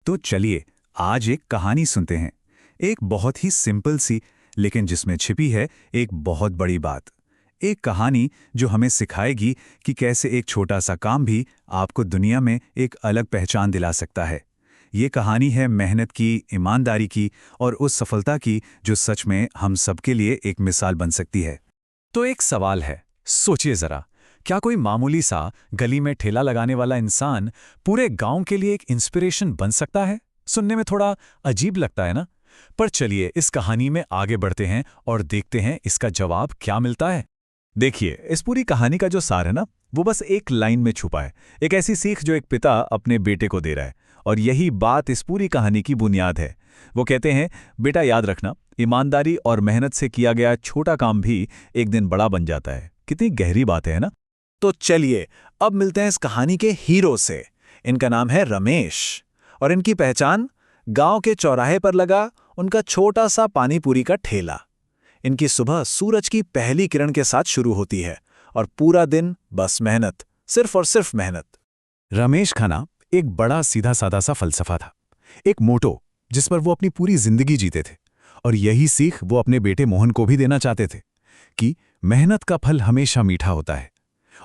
तो चलिए आज एक कहानी सुनते हैं। एक बहुत ही सिंपल सी, लेकिन जिसमें छिपी है एक बहुत बड़ी बात। एक कहानी जो हमें सिखाएगी कि कैसे एक छोटा सा काम भी आपको दुनिया में एक अलग पहचान दिला सकता है। ये कहानी है मेहनत की, ईमानदारी की और उस सफलता की जो सच में हम सबके लिए एक मिसाल बन सकती है। तो एक सवाल है, सोचिए जरा, क्या कोई मामूली सा गली में ठेला लगाने वाला इंसान पूरे गांव के लिए एक इंस्पिरेशन बन सकता है? सुनने में थोड़ा अजीब लगता है ना? पर चलिए इस कहानी में आगे बढ़ते हैं और देखते हैं इसका जवाब क्या मिलता है। देखिए, इस पूरी कहानी का जो सार है ना, वो बस एक लाइन में छुपा है। एक ऐसी सीख जो एक पिता अपने बेटे को दे रहा है, और यही बात इस पूरी कहानी की बुनियाद है। वो कहते हैं, बेटा याद रखना, ईमानदारी और मेहनत से किया गया छोटा काम भी एक दिन बड़ा बन जाता है। कितनी गहरी बात है ना? तो चलिए अब मिलते हैं इस कहानी के हीरो से। इनका नाम है रमेश, और इनकी पहचान गांव के चौराहे पर लगा उनका छोटा सा पानी पूरी का ठेला। इनकी सुबह सूरज की पहली किरण के साथ शुरू होती है और पूरा दिन बस मेहनत, सिर्फ और सिर्फ मेहनत। रमेश का ना एक बड़ा सीधा साधा सा फलसफा था, एक मोटो जिस पर वो अपनी पूरी जिंदगी जीते थे। और यही सीख वो अपने बेटे मोहन को भी देना चाहते थे कि मेहनत का फल हमेशा मीठा होता है।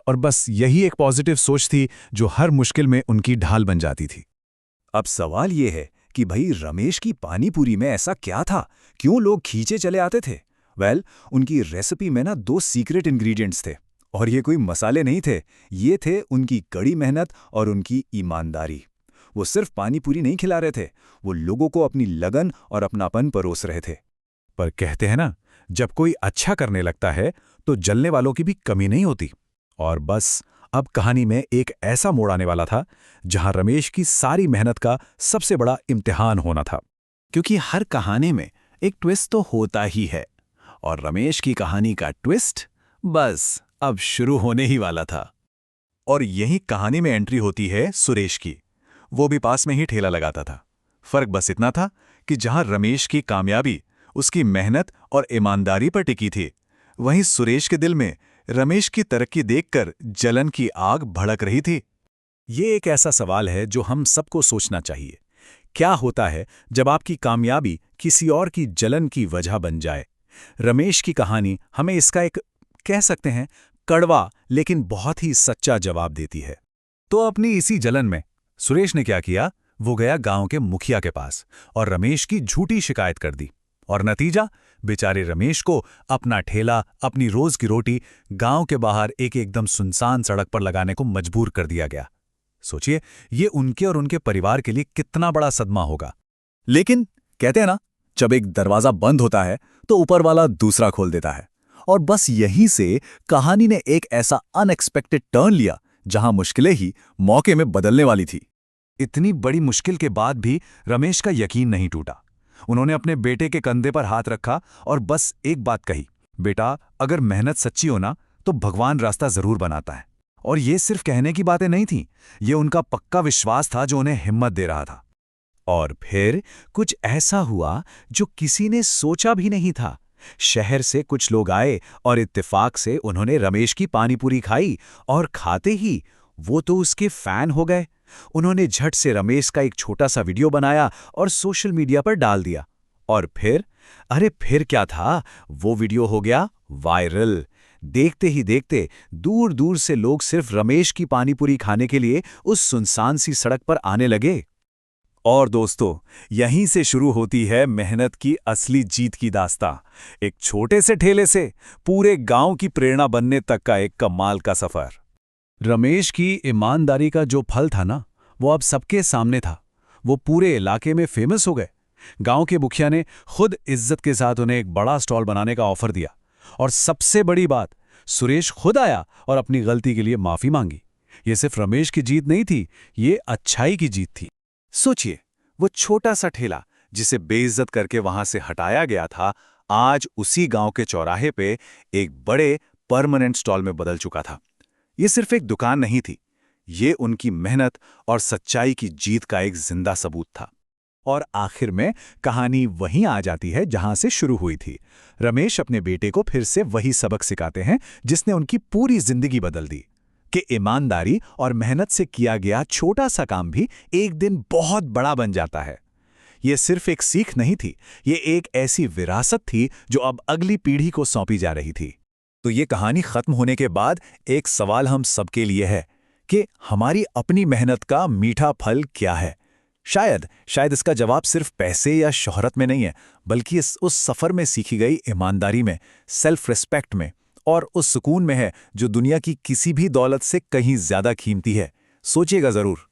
और बस यही एक पॉजिटिव सोच थी जो हर मुश्किल में उनकी ढाल बन जाती थी। अब सवाल ये है कि भाई रमेश की पानी पूरी में ऐसा क्या था, क्यों लोग खींचे चले आते थे? उनकी रेसिपी में ना 2 सीक्रेट इंग्रेडिएंट्स थे, और ये कोई मसाले नहीं थे, ये थे उनकी कड़ी मेहनत और उनकी ईमानदारी। वो सिर्फ पानी पूरी नहीं खिला रहे थे, वो लोगों को अपनी लगन और अपनापन परोस रहे थे। पर कहते हैं ना, जब कोई अच्छा करने लगता है तो जलने वालों की भी कमी नहीं होती। और बस अब कहानी में एक ऐसा मोड़ आने वाला था जहां रमेश की सारी मेहनत का सबसे बड़ा इम्तिहान होना था। क्योंकि हर कहानी में एक ट्विस्ट तो होता ही है, और रमेश की कहानी का ट्विस्ट बस अब शुरू होने ही वाला था। और यही कहानी में एंट्री होती है सुरेश की। वो भी पास में ही ठेला लगाता था। फर्क बस इतना था कि जहां रमेश की कामयाबी उसकी मेहनत और ईमानदारी पर टिकी थी, वहीं सुरेश के दिल में रमेश की तरक्की देखकर जलन की आग भड़क रही थी। ये एक ऐसा सवाल है जो हम सबको सोचना चाहिए। क्या होता है जब आपकी कामयाबी किसी और की जलन की वजह बन जाए? रमेश की कहानी हमें इसका एक, कह सकते हैं, कड़वा लेकिन बहुत ही सच्चा जवाब देती है। तो अपनी इसी जलन में सुरेश ने क्या किया? वो गया गांव के मुखिया के पास और रमेश की झूठी शिकायत कर दी। और नतीजा, बेचारे रमेश को अपना ठेला, अपनी रोज की रोटी गांव के बाहर एक एकदम सुनसान सड़क पर लगाने को मजबूर कर दिया गया। सोचिए, ये उनके और उनके परिवार के लिए कितना बड़ा सदमा होगा। लेकिन कहते हैं ना, जब एक दरवाजा बंद होता है तो ऊपर वाला दूसरा खोल देता है। और बस यहीं से कहानी ने एक ऐसा अनएक्सपेक्टेड टर्न लिया जहां मुश्किलें ही मौके में बदलने वाली थी। इतनी बड़ी मुश्किल के बाद भी रमेश का यकीन नहीं टूटा। उन्होंने अपने बेटे के कंधे पर हाथ रखा और बस एक बात कही, बेटा, अगर मेहनत सच्ची हो ना तो भगवान रास्ता जरूर बनाता है। और ये सिर्फ कहने की बातें नहीं थीं, ये उनका पक्का विश्वास था जो उन्हें हिम्मत दे रहा था। और फिर कुछ ऐसा हुआ जो किसी ने सोचा भी नहीं था। शहर से कुछ लोग आए और इत्तेफाक से उन्होंने रमेश की पानीपुरी खाई, और खाते ही वो तो उसके फैन हो गए। उन्होंने झट से रमेश का एक छोटा सा वीडियो बनाया और सोशल मीडिया पर डाल दिया। और फिर, अरे फिर क्या था, वो वीडियो हो गया वायरल। देखते ही देखते दूर दूर से लोग सिर्फ रमेश की पानीपुरी खाने के लिए उस सुनसान सी सड़क पर आने लगे। और दोस्तों, यहीं से शुरू होती है मेहनत की असली जीत की दास्तां। एक छोटे से ठेले से पूरे गांव की प्रेरणा बनने तक का एक कमाल का सफर। रमेश की ईमानदारी का जो फल था ना, वो अब सबके सामने था। वो पूरे इलाके में फेमस हो गए। गांव के मुखिया ने खुद इज्जत के साथ उन्हें एक बड़ा स्टॉल बनाने का ऑफर दिया। और सबसे बड़ी बात, सुरेश खुद आया और अपनी गलती के लिए माफी मांगी। ये सिर्फ रमेश की जीत नहीं थी, ये अच्छाई की जीत थी। सोचिए, वो छोटा सा ठेला जिसे बेइज्जत करके वहां से हटाया गया था, आज उसी गांव के चौराहे पे एक बड़े परमानेंट स्टॉल में बदल चुका था। ये सिर्फ एक दुकान नहीं थी, ये उनकी मेहनत और सच्चाई की जीत का एक जिंदा सबूत था। और आखिर में कहानी वहीं आ जाती है जहां से शुरू हुई थी। रमेश अपने बेटे को फिर से वही सबक सिखाते हैं जिसने उनकी पूरी जिंदगी बदल दी, कि ईमानदारी और मेहनत से किया गया छोटा सा काम भी एक दिन बहुत बड़ा बन जाता है। ये सिर्फ एक सीख नहीं थी, ये एक ऐसी विरासत थी जो अब अगली पीढ़ी को सौंपी जा रही थी। तो ये कहानी खत्म होने के बाद एक सवाल हम सबके लिए है कि हमारी अपनी मेहनत का मीठा फल क्या है। शायद इसका जवाब सिर्फ पैसे या शोहरत में नहीं है, बल्कि उस सफ़र में सीखी गई ईमानदारी में, सेल्फ रिस्पेक्ट में और उस सुकून में है जो दुनिया की किसी भी दौलत से कहीं ज़्यादा कीमती है। सोचिएगा ज़रूर।